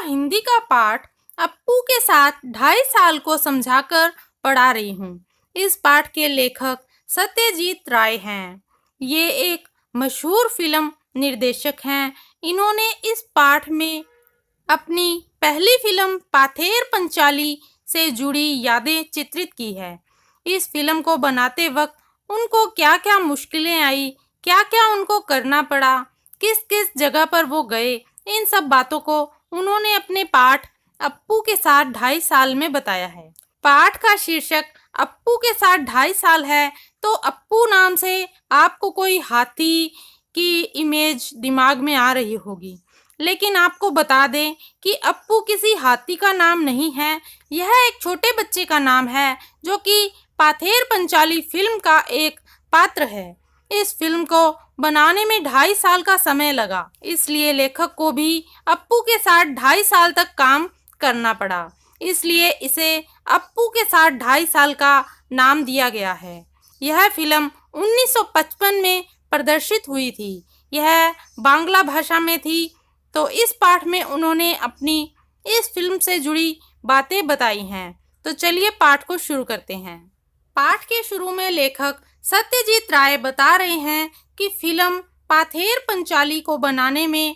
हिंदी का पाठ अप्पू के साथ 2.5 साल को समझाकर पढ़ा रही हूँ। इस पाठ के लेखक सत्यजीत राय हैं। ये एक मशहूर फिल्म निर्देशक हैं। इन्होंने इस पाठ में अपनी पहली फिल्म पाथेर पंचाली से जुड़ी यादें चित्रित की है। इस फिल्म को बनाते वक्त उनको क्या क्या मुश्किलें आई, क्या क्या उनको करना पड़ा, किस किस जगह पर वो गए, इन सब बातों को उन्होंने अपने पाठ अप्पू के साथ 2.5 साल में बताया है। पाठ का शीर्षक अप्पू के साथ 2.5 साल है, तो अप्पू नाम से आपको कोई हाथी की इमेज दिमाग में आ रही होगी, लेकिन आपको बता दें कि अप्पू किसी हाथी का नाम नहीं है। यह एक छोटे बच्चे का नाम है जो कि पाथेर पंचाली फिल्म का एक पात्र है। इस फिल्म को बनाने में 2.5 साल का समय लगा, इसलिए लेखक को भी अप्पू के साथ 2.5 साल तक काम करना पड़ा। इसलिए इसे अप्पू के साथ 2.5 साल का नाम दिया गया है। यह फिल्म 1955 में प्रदर्शित हुई थी। यह बांग्ला भाषा में थी। तो इस पाठ में उन्होंने अपनी इस फिल्म से जुड़ी बातें बताई हैं। तो चलिए पाठ को शुरू करते हैं। पाठ के शुरू में लेखक सत्यजीत राय बता रहे हैं कि फिल्म पाथेर पंचाली को बनाने में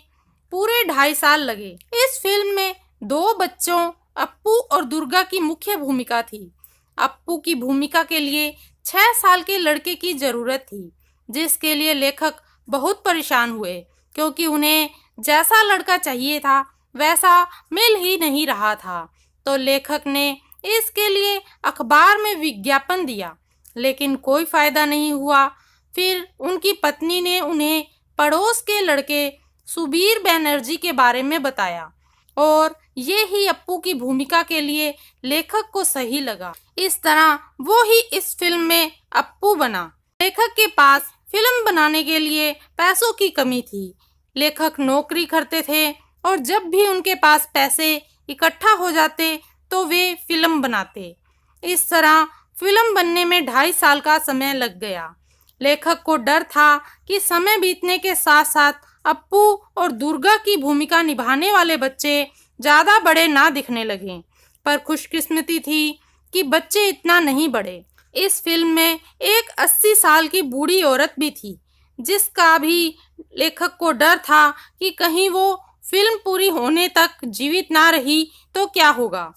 पूरे 2.5 साल लगे। इस फिल्म में 2 बच्चों अप्पू और दुर्गा की मुख्य भूमिका थी। अप्पू की भूमिका के लिए 6 साल के लड़के की जरूरत थी, जिसके लिए लेखक बहुत परेशान हुए, क्योंकि उन्हें जैसा लड़का चाहिए था वैसा मिल ही नहीं रहा था। तो लेखक ने इसके लिए अखबार में विज्ञापन दिया, लेकिन कोई फायदा नहीं हुआ। फिर उनकी पत्नी ने उन्हें पड़ोस के लड़के सुबीर बनर्जी के बारे में बताया, और ये ही अप्पू की भूमिका के लिए लेखक को सही लगा। इस तरह वो ही इस फिल्म में अप्पू बना। लेखक के पास फिल्म बनाने के लिए पैसों की कमी थी। लेखक नौकरी करते थे, और जब भी उनके पास पैसे इकट्ठा हो जाते तो वे फिल्म बनाते। इस तरह फिल्म बनने में 2.5 साल का समय लग गया। लेखक को डर था कि समय बीतने के साथ साथ अप्पू और दुर्गा की भूमिका निभाने वाले बच्चे ज़्यादा बड़े ना दिखने लगे, पर खुशकिस्मती थी कि बच्चे इतना नहीं बढ़े। इस फिल्म में एक 80 साल की बूढ़ी औरत भी थी, जिसका भी लेखक को डर था कि कहीं वो फिल्म पूरी होने तक जीवित ना रही तो क्या होगा,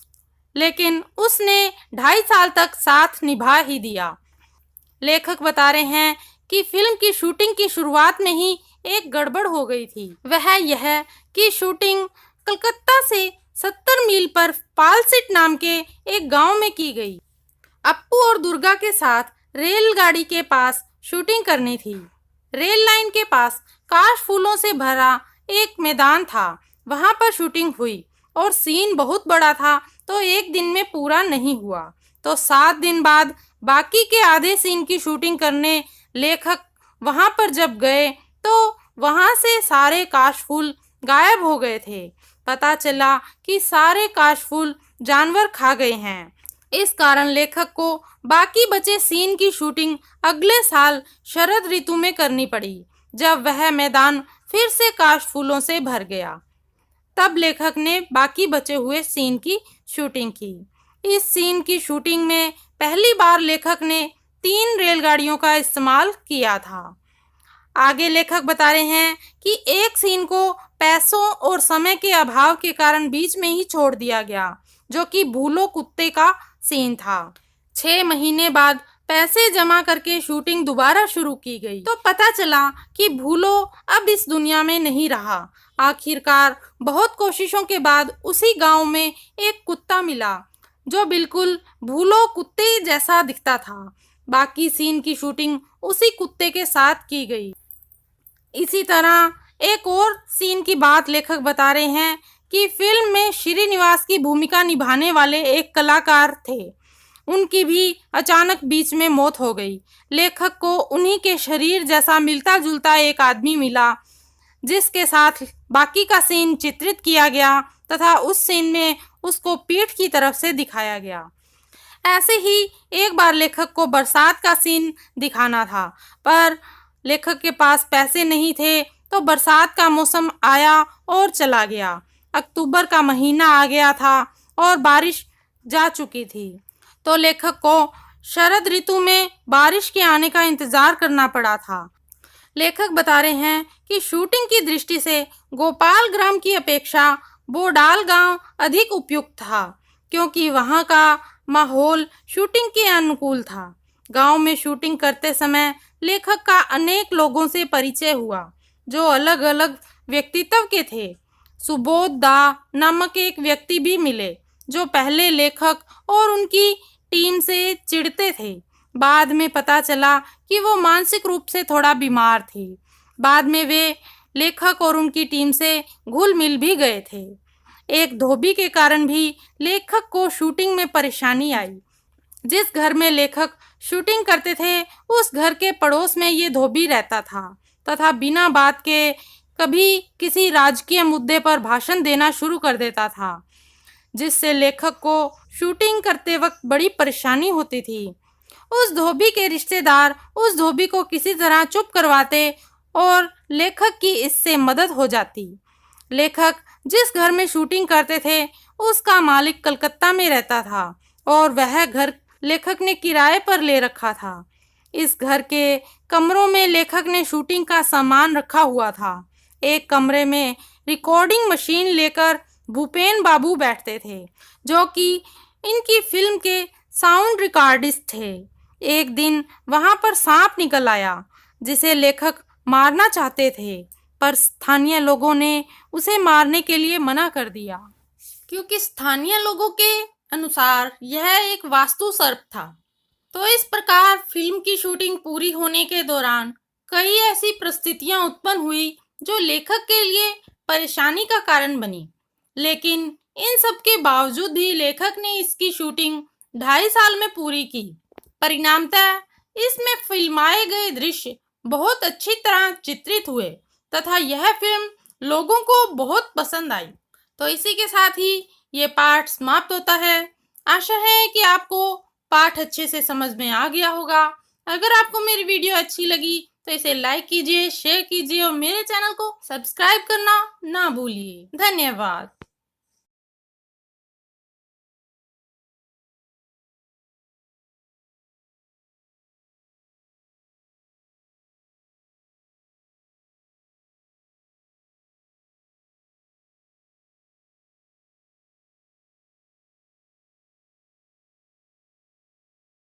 लेकिन उसने 2.5 साल तक साथ निभा ही दिया। लेखक बता रहे हैं कि फिल्म की शूटिंग की शुरुआत में ही एक गड़बड़ हो गई थी। वह यह कि शूटिंग कलकत्ता से 70 मील पर पालसिट नाम के एक गांव में की गई। अप्पू और दुर्गा के साथ रेलगाड़ी के पास शूटिंग करनी थी। रेल लाइन के पास काश फूलों से भरा एक मैदान था, वहां पर शूटिंग हुई, और सीन बहुत बड़ा था, तो एक दिन में पूरा नहीं हुआ। तो 7 दिन बाद बाकी के आधे सीन की शूटिंग करने लेखक वहां पर जब गए तो वहां से सारे काशफूल गायब हो गए थे। पता चला कि सारे काशफूल जानवर खा गए हैं। इस कारण लेखक को बाकी बचे सीन की शूटिंग अगले साल शरद ऋतु में करनी पड़ी, जब वह मैदान फिर से काशफूलों से भर गया। तब लेखक ने बाकी बचे हुए सीन की शूटिंग की। इस सीन की शूटिंग में पहली बार लेखक ने 3 रेलगाड़ियों का इस्तेमाल किया था। आगे लेखक बता रहे हैं कि एक सीन को पैसों और समय के अभाव के कारण बीच में ही छोड़ दिया गया, जो कि भूलो कुत्ते का सीन था। 6 महीने बाद पैसे जमा करके शूटिंग दोबारा शुरू की गई, तो पता चला कि भूलो अब इस दुनिया में नहीं रहा। आखिरकार बहुत कोशिशों के बाद उसी गांव में एक कुत्ता मिला, जो बिल्कुल भूलो कुत्ते जैसा दिखता था। बाकी सीन की शूटिंग उसी कुत्ते के साथ की गई। इसी तरह एक और सीन की बात लेखक बता रहे हैं कि फिल्म में श्रीनिवास की भूमिका निभाने वाले एक कलाकार थे। उनकी भी अचानक बीच में मौत हो गई। लेखक को उन्हीं के शरीर जैसा मिलता जुलता एक आदमी मिला, जिसके साथ बाकी का सीन चित्रित किया गया, तथा उस सीन में उसको पीठ की तरफ से दिखाया गया। ऐसे ही एक बार लेखक को बरसात का सीन दिखाना था, पर लेखक के पास पैसे नहीं थे, तो बरसात का मौसम आया और चला गया। अक्टूबर का महीना आ गया था और बारिश जा चुकी थी। तो लेखक को शरद ऋतु में बारिश के आने का इंतजार करना पड़ा था। लेखक बता रहे हैं कि शूटिंग की दृष्टि से गोपालग्राम की अपेक्षा बोडाल गांव अधिक उपयुक्त था, क्योंकि वहां का माहौल शूटिंग के अनुकूल था। गांव में शूटिंग करते समय लेखक का अनेक लोगों से परिचय हुआ, जो अलग अलग व्यक्तित्व के थे। सुबोध दा नामक एक व्यक्ति भी मिले, जो पहले लेखक और उनकी टीम से चिढ़ते थे। बाद में पता चला कि वो मानसिक रूप से थोड़ा बीमार थे। बाद में वे लेखक और उनकी टीम से घुल मिल भी गए थे। एक धोबी के कारण भी लेखक को शूटिंग में परेशानी आई। जिस घर में लेखक शूटिंग करते थे, उस घर के पड़ोस में ये धोबी रहता था तथा बिना बात के कभी किसी राजकीय मुद्दे पर भाषण देना शुरू कर देता था, जिससे लेखक को शूटिंग करते वक्त बड़ी परेशानी होती थी। उस धोबी के रिश्तेदार उस धोबी को किसी तरह चुप करवाते और लेखक की इससे मदद हो जाती। लेखक जिस घर में शूटिंग करते थे, उसका मालिक कलकत्ता में रहता था और वह घर लेखक ने किराए पर ले रखा था। इस घर के कमरों में लेखक ने शूटिंग का सामान रखा हुआ था। एक कमरे में रिकॉर्डिंग मशीन लेकर भूपेन बाबू बैठते थे, जो कि इनकी फिल्म के साउंड रिकॉर्डिस्ट थे। एक दिन वहां पर सांप निकल आया, जिसे लेखक मारना चाहते थे, पर स्थानीय लोगों ने उसे मारने के लिए मना कर दिया, क्योंकि स्थानीय लोगों के अनुसार यह एक वास्तु सर्प था। तो इस प्रकार फिल्म की शूटिंग पूरी होने के दौरान कई ऐसी परिस्थितियां उत्पन्न हुई जो लेखक के लिए परेशानी का कारण बनी। लेकिन इन सब के बावजूद भी लेखक ने इसकी शूटिंग 2.5 साल में पूरी की। परिणामतः इसमें फिल्माए गए दृश्य बहुत अच्छी तरह चित्रित हुए तथा यह फिल्म लोगों को बहुत पसंद आई। तो इसी के साथ ही ये पाठ समाप्त होता है। आशा है कि आपको पाठ अच्छे से समझ में आ गया होगा। अगर आपको मेरी वीडियो अच्छी लगी तो इसे लाइक कीजिए, शेयर कीजिए और मेरे चैनल को सब्सक्राइब करना ना भूलिए। धन्यवाद।